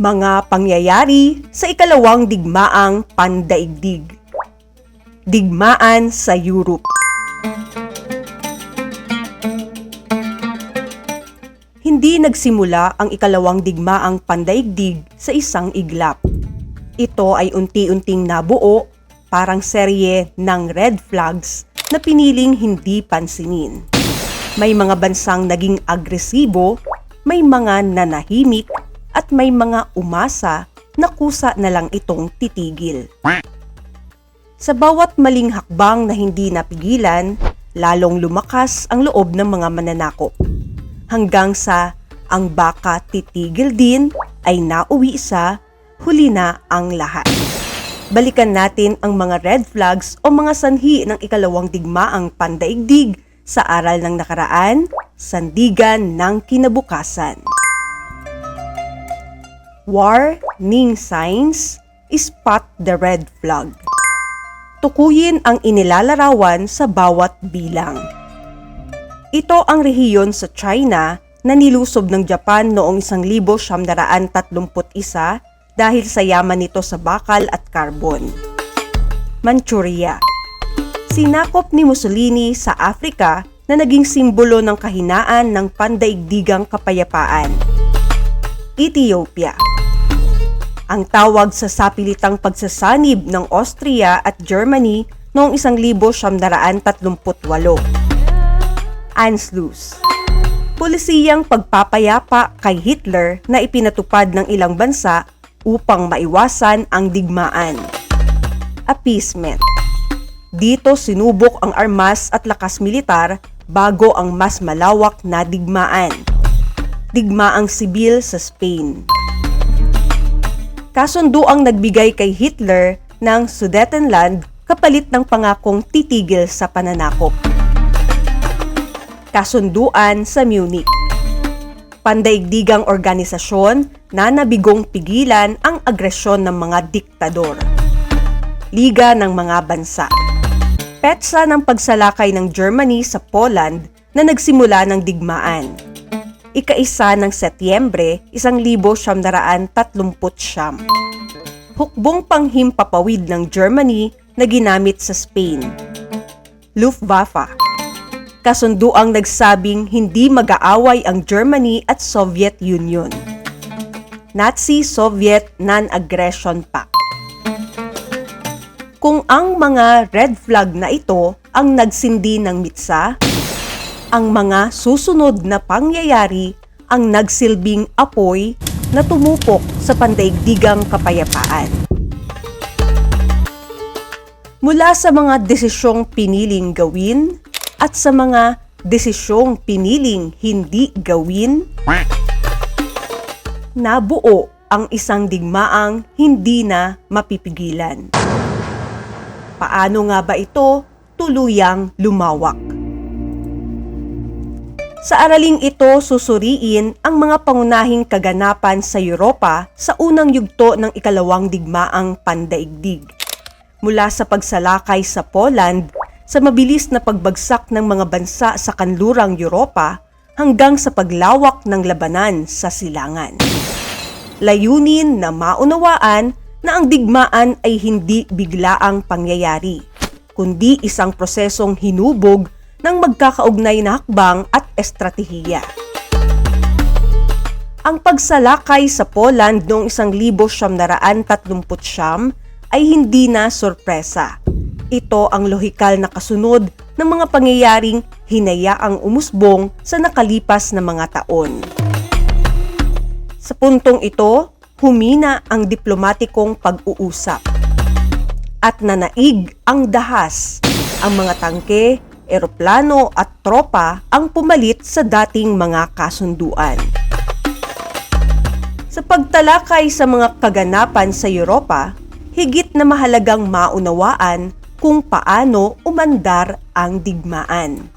Mga pangyayari sa ikalawang digmaang pandaigdig. Digmaan sa Europe. Hindi nagsimula ang ikalawang digmaang pandaigdig sa isang iglap. Ito ay unti-unting nabuo, parang serye ng red flags na piniling hindi pansinin. May mga bansang naging agresibo, may mga nanahimik, at may mga umasa na kusa na lang itong titigil. Sa bawat maling hakbang na hindi napigilan, lalong lumakas ang loob ng mga mananakop. Hanggang sa ang baka titigil din ay nauwi sa huli na ang lahat. Balikan natin ang mga red flags o mga sanhi ng ikalawang digmaang pandaigdig sa aral ng nakaraan, sandigan ng kinabukasan. Warning signs, spot the red flag. Tukuyin ang inilalarawan sa bawat bilang. Ito ang rehiyon sa China na nilusob ng Japan noong 1931 dahil sa yaman nito sa bakal at carbon. Manchuria. Sinakop ni Mussolini sa Africa na naging simbolo ng kahinaan ng pandaigdigang kapayapaan. Ethiopia. Ang tawag sa sapilitang pagsasanib ng Austria at Germany noong 1938. Anschluss. Pulisiyang pagpapayapa kay Hitler na ipinatupad ng ilang bansa upang maiwasan ang digmaan. Appeasement. Dito sinubok ang armas at lakas militar bago ang mas malawak na digmaan. Digmaang sibil sa Spain. Kasunduang nagbigay kay Hitler ng Sudetenland kapalit ng pangakong titigil sa pananakop. Kasunduan sa Munich. Pandaigdigang organisasyon na nabigong pigilan ang agresyon ng mga diktador. Liga ng mga bansa. Petsa ng pagsalakay ng Germany sa Poland na nagsimula ng digmaan. Ika-1 ng Setyembre, 1939. Hukbong panghimpapawid ng Germany na ginamit sa Spain. Luftwaffe. Kasunduang nagsabing hindi mag-aaway ang Germany at Soviet Union. Nazi-Soviet Non-Aggression Pact. Kung ang mga red flag na ito ang nagsindi ng mitsa, ang mga susunod na pangyayari ang nagsilbing apoy na tumupok sa pandaigdigang kapayapaan. Mula sa mga desisyong piniling gawin at sa mga desisyong piniling hindi gawin, nabuo ang isang digmaang hindi na mapipigilan. Paano nga ba ito tuluyang lumawak? Sa araling ito, susuriin ang mga pangunahing kaganapan sa Europa sa unang yugto ng ikalawang digmaang pandaigdig. Mula sa pagsalakay sa Poland, sa mabilis na pagbagsak ng mga bansa sa kanlurang Europa, hanggang sa paglawak ng labanan sa silangan. Layunin na maunawaan na ang digmaan ay hindi biglaang pangyayari, kundi isang prosesong hinubog ng magkakaugnay na hakbang at estratehiya. Ang pagsalakay sa Poland noong 1939 ay hindi na sorpresa. Ito ang lohikal na kasunod ng mga pangyayaring hinayaang umusbong sa nakalipas na mga taon. Sa puntong ito, humina ang diplomatikong pag-uusap at nanaig ang dahas, ang mga tangke, eroplano at tropa ang pumalit sa dating mga kasunduan. Sa pagtalakay sa mga kaganapan sa Europa, higit na mahalagang maunawaan kung paano umandar ang digmaan.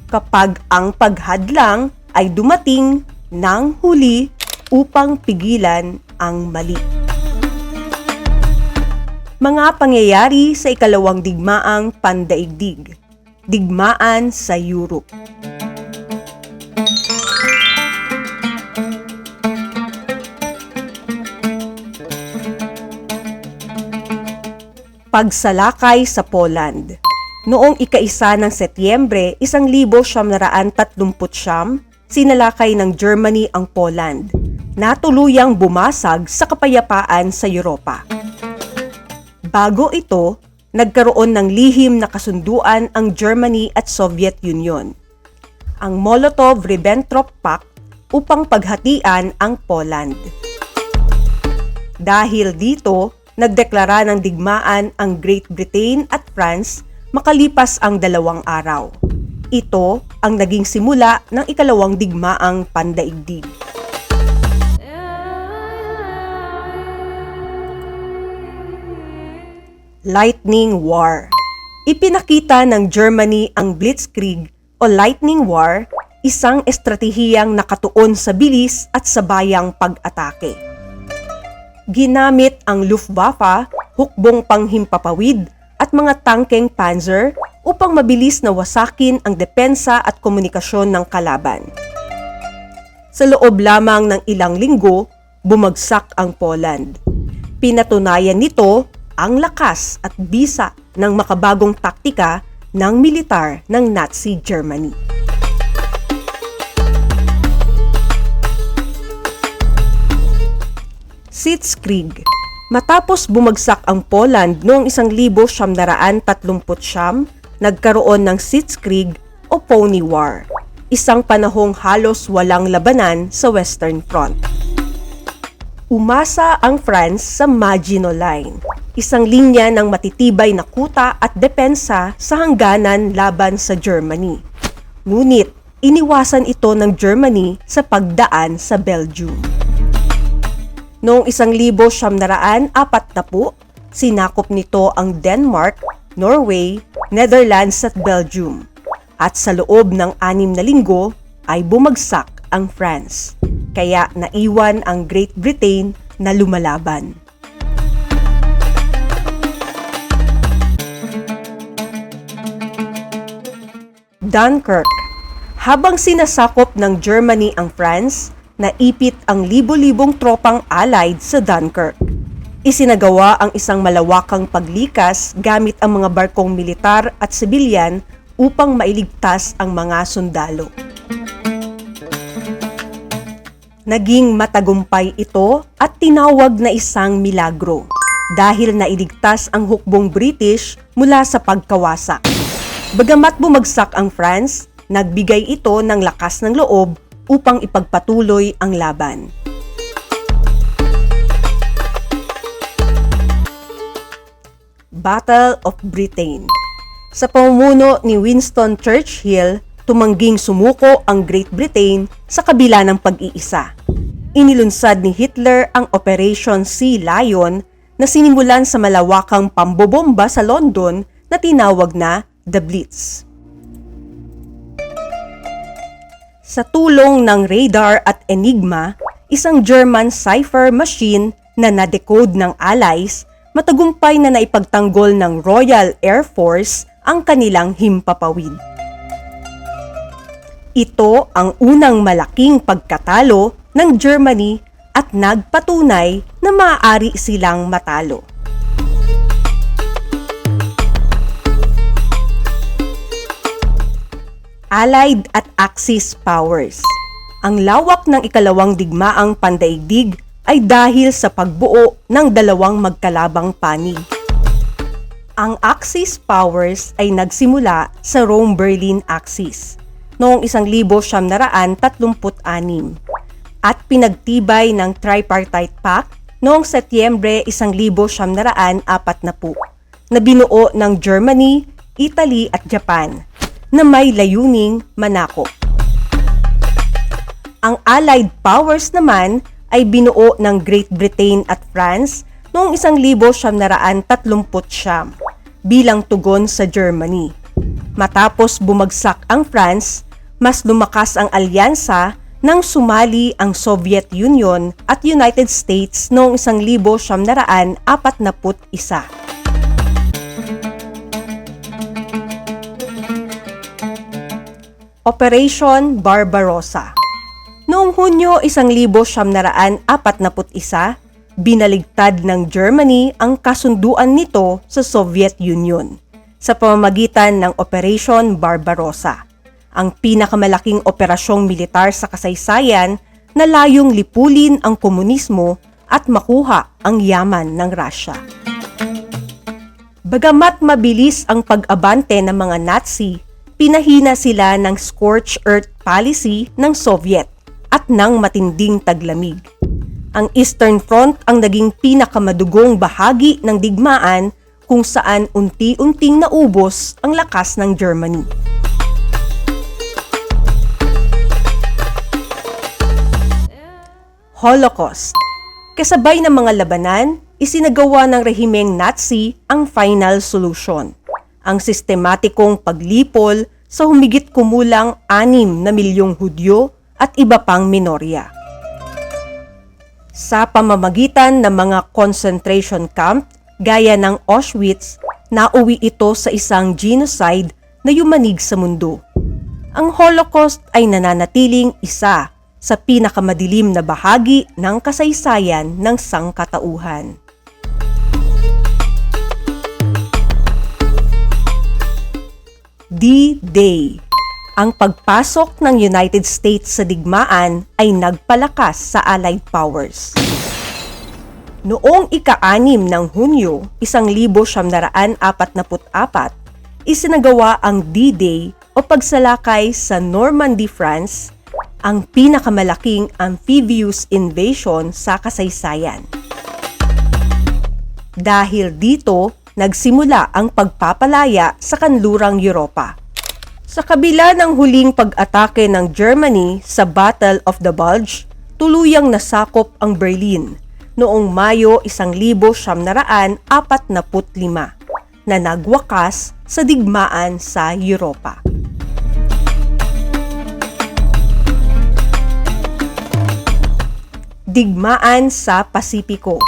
Kapag ang paghadlang ay dumating ng huli upang pigilan ang mali. Mga pangyayari sa ikalawang digmaang pandaigdig. Digmaan sa Europe. Pagsalakay sa Poland. Noong ika-1 ng Setyembre, 1939, sinalakay ng Germany ang Poland, na tuluyang bumasag sa kapayapaan sa Europa. Bago ito, nagkaroon ng lihim na kasunduan ang Germany at Soviet Union, ang Molotov-Ribbentrop Pact, upang paghatian ang Poland. Dahil dito, nagdeklara ng digmaan ang Great Britain at France makalipas ang 2 araw. Ito ang naging simula ng ikalawang digmaang pandaigdig. Lightning War. Ipinakita ng Germany ang Blitzkrieg o Lightning War, isang estratehiyang nakatuon sa bilis at sabayang pag-atake. Ginamit ang Luftwaffe, hukbong panghimpapawid at mga tangkeng Panzer upang mabilis na wasakin ang depensa at komunikasyon ng kalaban. Sa loob lamang ng ilang linggo, bumagsak ang Poland. Pinatunayan nito ang lakas at bisa ng makabagong taktika ng militar ng Nazi Germany. Sitzkrieg. Matapos bumagsak ang Poland noong 1939, nagkaroon ng Sitzkrieg o Pony War, isang panahong halos walang labanan sa Western Front. Umasa ang France sa Maginot Line, isang linya ng matitibay na kuta at depensa sa hangganan laban sa Germany. Ngunit, iniwasan ito ng Germany sa pagdaan sa Belgium. Noong 1940, sinakop nito ang Denmark, Norway, Netherlands at Belgium. At sa loob ng 6 na linggo ay bumagsak ang France. Kaya naiwan ang Great Britain na lumalaban. Dunkirk. Habang sinasakop ng Germany ang France, naipit ang libo-libong tropang Allied sa Dunkirk. Isinagawa ang isang malawakang paglikas gamit ang mga barkong militar at sibilyan upang mailigtas ang mga sundalo. Naging matagumpay ito at tinawag na isang milagro dahil nailigtas ang hukbong British mula sa pagkawasak. Bagamat bumagsak ang France, nagbigay ito ng lakas ng loob upang ipagpatuloy ang laban. Battle of Britain. Sa pamumuno ni Winston Churchill, tumangging sumuko ang Great Britain sa kabila ng pag-iisa. Inilunsad ni Hitler ang Operation Sea Lion na sinimulan sa malawakang pambobomba sa London na tinawag na The Blitz. Sa tulong ng radar at Enigma, isang German cipher machine na na-decode ng Allies, matagumpay na naipagtanggol ng Royal Air Force ang kanilang himpapawid. Ito ang unang malaking pagkatalo ng Germany at nagpatunay na maaari silang matalo. Allied at Axis powers. Ang lawak ng ikalawang digmaang pandaigdig ay dahil sa pagbuo ng dalawang magkalabang panig. Ang Axis powers ay nagsimula sa Rome-Berlin Axis noong 1936 at pinagtibay ng Tripartite Pact noong Setyembre 1940 na binuo ng Germany, Italy at Japan na may layuning manakop. Ang Allied powers naman ay binuo ng Great Britain at France noong 1939 bilang tugon sa Germany. Matapos bumagsak ang France, mas lumakas ang alyansa nang sumali ang Soviet Union at United States noong 1941. Operation Barbarossa. Noong Hunyo 1941, binaligtad ng Germany ang kasunduan nito sa Soviet Union sa pamamagitan ng Operation Barbarossa, ang pinakamalaking operasyong militar sa kasaysayan na layong lipulin ang komunismo at makuha ang yaman ng Russia. Bagamat mabilis ang pag-abante ng mga Nazi, pinahina sila ng scorched earth policy ng Soviet at ng matinding taglamig. Ang Eastern Front ang naging pinakamadugong bahagi ng digmaan kung saan unti-unting naubos ang lakas ng Germany. Holocaust. Kasabay ng mga labanan, isinagawa ng rehimeng Nazi ang final solution, ang sistematikong paglipol sa humigit kumulang 6 na milyong Hudyo at iba pang minorya. Sa pamamagitan ng mga concentration camp gaya ng Auschwitz, nauwi ito sa isang genocide na yumanig sa mundo. Ang Holocaust ay nananatiling isa sa pinakamadilim na bahagi ng kasaysayan ng sangkatauhan. D-Day. Ang pagpasok ng United States sa digmaan ay nagpalakas sa Allied Powers. Noong ika-6 ng Hunyo 1944, isinagawa ang D-Day o pagsalakay sa Normandy, France, ang pinakamalaking amphibious invasion sa kasaysayan. Dahil dito, nagsimula ang pagpapalaya sa kanlurang Europa. Sa kabila ng huling pag-atake ng Germany sa Battle of the Bulge, tuluyang nasakop ang Berlin noong Mayo 1945 na nagwakas sa digmaan sa Europa. Digmaan sa Pasipiko.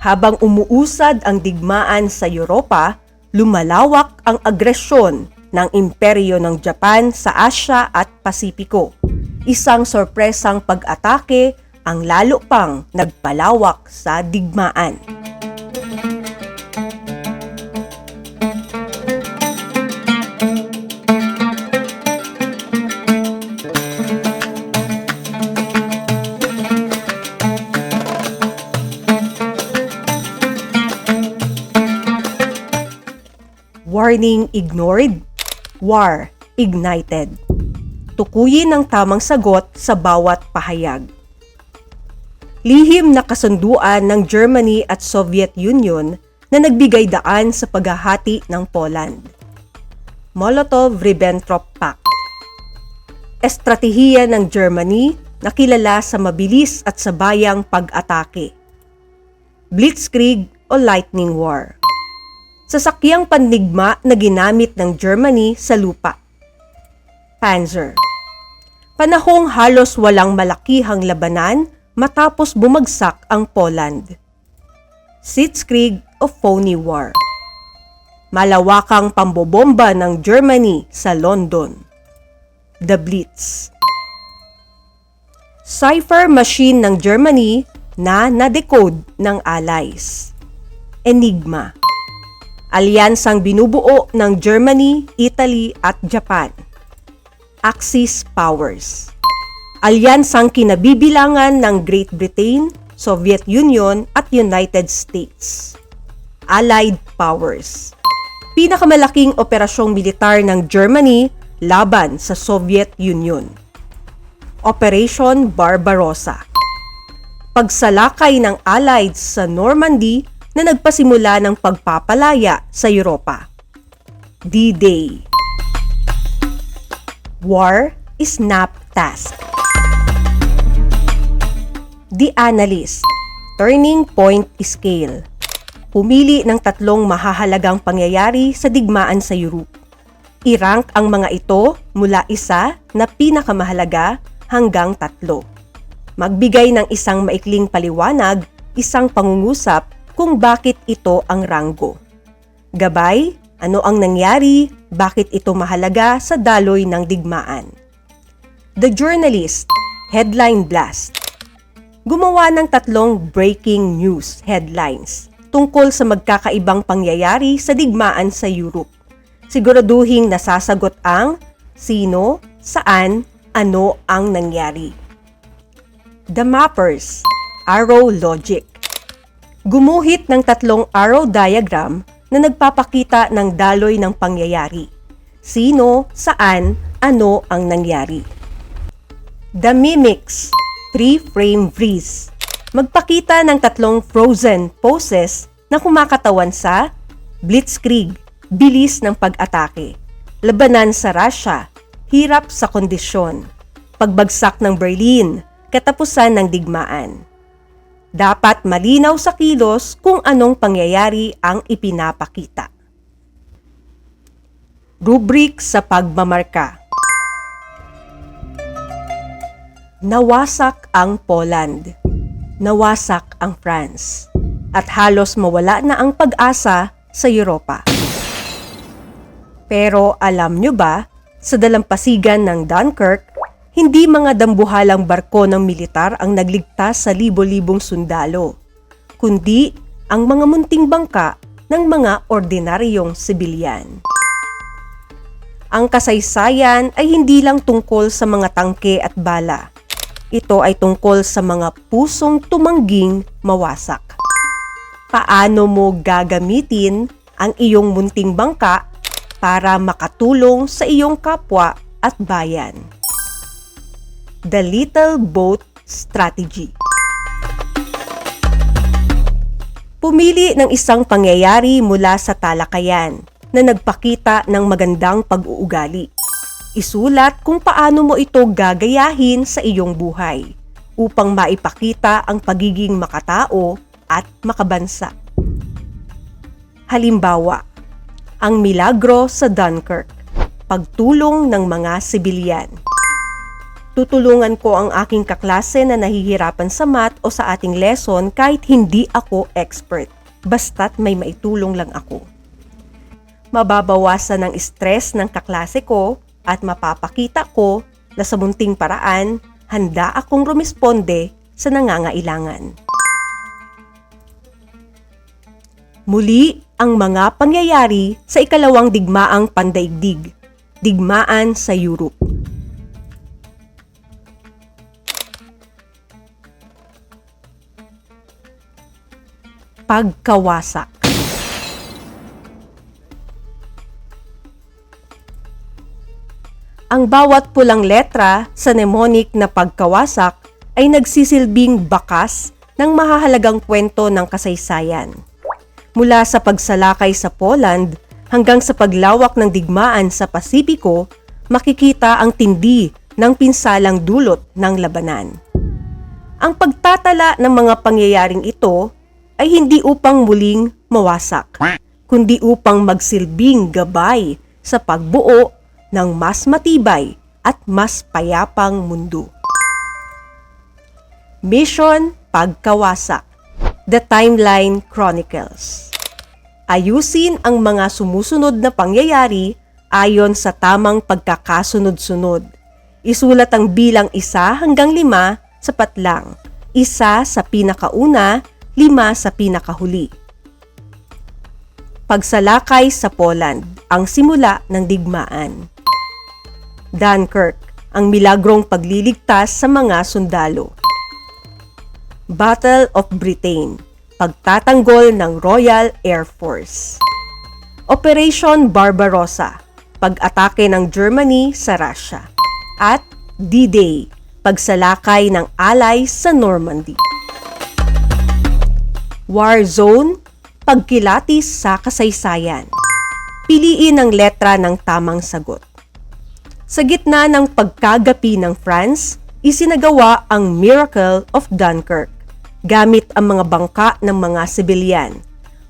Habang umuusad ang digmaan sa Europa, lumalawak ang agresyon ng imperyo ng Japan sa Asya at Pasipiko. Isang sorpresang pag-atake ang lalo pang nagpalawak sa digmaan. Warning ignored, war ignited. Tukuyin ang tamang sagot sa bawat pahayag. Lihim na kasunduan ng Germany at Soviet Union na nagbigay daan sa paghahati ng Poland. Molotov-Ribbentrop Pact. Estratehiya ng Germany na kilala sa mabilis at sabayang pag-atake. Blitzkrieg o Lightning War. Sasakyang pandigma na ginamit ng Germany sa lupa. Panzer. Panahong halos walang malakihang labanan matapos bumagsak ang Poland. Sitzkrieg o Phony War. Malawakang pambobomba ng Germany sa London. The Blitz. Cipher machine ng Germany na na-decode ng Allies. Enigma. Alyansang binubuo ng Germany, Italy at Japan. Axis powers. Alyansang kinabibilangan ng Great Britain, Soviet Union at United States. Allied powers. Pinakamalaking operasyong militar ng Germany laban sa Soviet Union. Operation Barbarossa. Pagsalakay ng Allies sa Normandy na nagpasimula ng pagpapalaya sa Europa. D-Day. War is not task. The Analyst. Turning Point Scale. Pumili ng 3 mahahalagang pangyayari sa digmaan sa Europe. I-rank ang mga ito mula 1 na pinakamahalaga hanggang 3. Magbigay ng isang maikling paliwanag, isang pangungusap kung bakit ito ang ranggo. Gabay, ano ang nangyari, bakit ito mahalaga sa daloy ng digmaan. The Journalist, Headline Blast. Gumawa ng 3 breaking news headlines tungkol sa magkakaibang pangyayari sa digmaan sa Europe. Siguraduhing nasasagot ang sino, saan, ano ang nangyari. The Mappers, Arrow Logic. Gumuhit ng 3 arrow diagram na nagpapakita ng daloy ng pangyayari. Sino, saan, ano ang nangyari. The Mimics, 3-frame freeze. Magpakita ng 3 frozen poses na kumakatawan sa blitzkrieg, bilis ng pag-atake, labanan sa Russia, hirap sa kondisyon, pagbagsak ng Berlin, katapusan ng digmaan. Dapat malinaw sa kilos kung anong pangyayari ang ipinapakita. Rubrik sa pagmamarka. Nawasak ang Poland. Nawasak ang France. At halos mawala na ang pag-asa sa Europa. Pero alam nyo ba, sa dalampasigan ng Dunkirk, hindi mga dambuhalang barko ng militar ang nagligtas sa libo-libong sundalo, kundi ang mga munting bangka ng mga ordinaryong sibilyan. Ang kasaysayan ay hindi lang tungkol sa mga tangke at bala. Ito ay tungkol sa mga pusong tumangging mawasak. Paano mo gagamitin ang iyong munting bangka para makatulong sa iyong kapwa at bayan? The Little Boat Strategy. Pumili ng isang pangyayari mula sa talakayan na nagpakita ng magandang pag-uugali. Isulat kung paano mo ito gagayahin sa iyong buhay upang maipakita ang pagiging makatao at makabansa. Halimbawa, ang milagro sa Dunkirk, pagtulong ng mga sibilyan. Tutulungan ko ang aking kaklase na nahihirapan sa math o sa ating lesson kahit hindi ako expert, basta't may maitulong lang ako. Mababawasan ang stress ng kaklase ko at mapapakita ko na sa munting paraan, handa akong rumisponde sa nangangailangan. Muli ang mga pangyayari sa ikalawang digmaang pandaigdig, digmaan sa Europe. Pagkawasak. Ang bawat pulang letra sa mnemonic na pagkawasak ay nagsisilbing bakas ng mahahalagang kwento ng kasaysayan. Mula sa pagsalakay sa Poland hanggang sa paglawak ng digmaan sa Pasipiko, makikita ang tindi ng pinsalang dulot ng labanan. Ang pagtatala ng mga pangyayaring ito ay hindi upang muling mawasak, kundi upang magsilbing gabay sa pagbuo ng mas matibay at mas payapang mundo. Mission Pagkawasak. The Timeline Chronicles. Ayusin ang mga sumusunod na pangyayari ayon sa tamang pagkakasunod-sunod. Isulat ang bilang 1 hanggang 5, sapat lang. 1 sa pinakauna, 5 sa pinakahuli. Pagsalakay sa Poland, ang simula ng digmaan. Dunkirk, ang milagrong pagliligtas sa mga sundalo. Battle of Britain, pagtatanggol ng Royal Air Force. Operation Barbarossa, pag-atake ng Germany sa Russia. At D-Day, pagsalakay ng Allies sa Normandy. War Zone, pagkilatis sa kasaysayan. Piliin ang letra ng tamang sagot. Sa gitna ng pagkagapi ng France, isinagawa ang Miracle of Dunkirk gamit ang mga bangka ng mga sibilyan.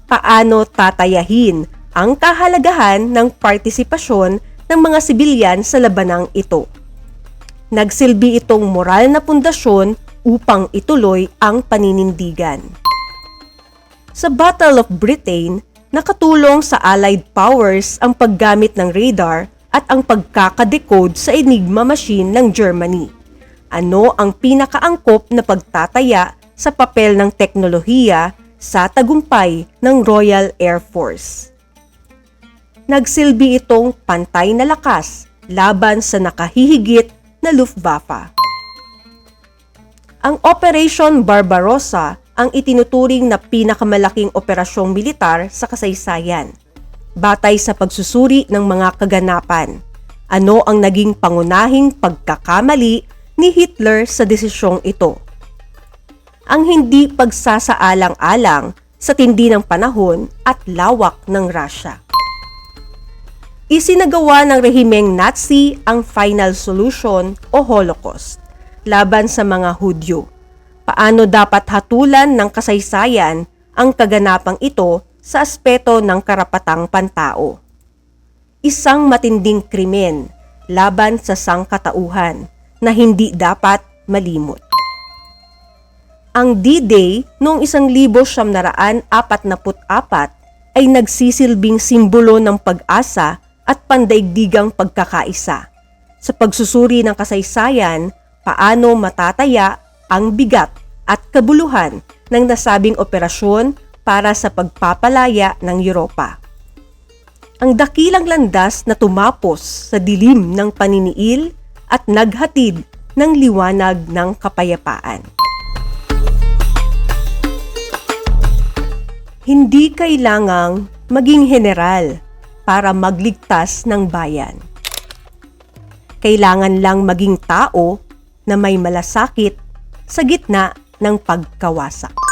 Paano tatayahin ang kahalagahan ng partisipasyon ng mga sibilyan sa labanang ito? Nagsilbi itong moral na pundasyon upang ituloy ang paninindigan. Sa Battle of Britain, nakatulong sa Allied powers ang paggamit ng radar at ang pagkakadecode sa Enigma machine ng Germany. Ano ang pinakaangkop na pagtataya sa papel ng teknolohiya sa tagumpay ng Royal Air Force? Nagsilbi itong pantay na lakas laban sa nakahihigit na Luftwaffe. Ang Operation Barbarossa ang itinuturing na pinakamalaking operasyong militar sa kasaysayan. Batay sa pagsusuri ng mga kaganapan, ano ang naging pangunahing pagkakamali ni Hitler sa desisyong ito? Ang hindi pagsasaalang-alang sa tindi ng panahon at lawak ng Russia. Isinagawa ng rehimeng Nazi ang final solution o Holocaust laban sa mga Hudyo. Paano dapat hatulan ng kasaysayan ang kaganapang ito sa aspeto ng karapatang pantao? Isang matinding krimen laban sa sangkatauhan na hindi dapat malimot. Ang D-Day noong 1944 ay nagsisilbing simbolo ng pag-asa at pandaigdigang pagkakaisa. Sa pagsusuri ng kasaysayan, paano matataya ang bigat at kabuluhan ng nasabing operasyon para sa pagpapalaya ng Europa. Ang dakilang landas na tumapos sa dilim ng paniniil at naghatid ng liwanag ng kapayapaan. Hindi kailangang maging general para magligtas ng bayan. Kailangan lang maging tao na may malasakit sa gitna ng pagkawasak.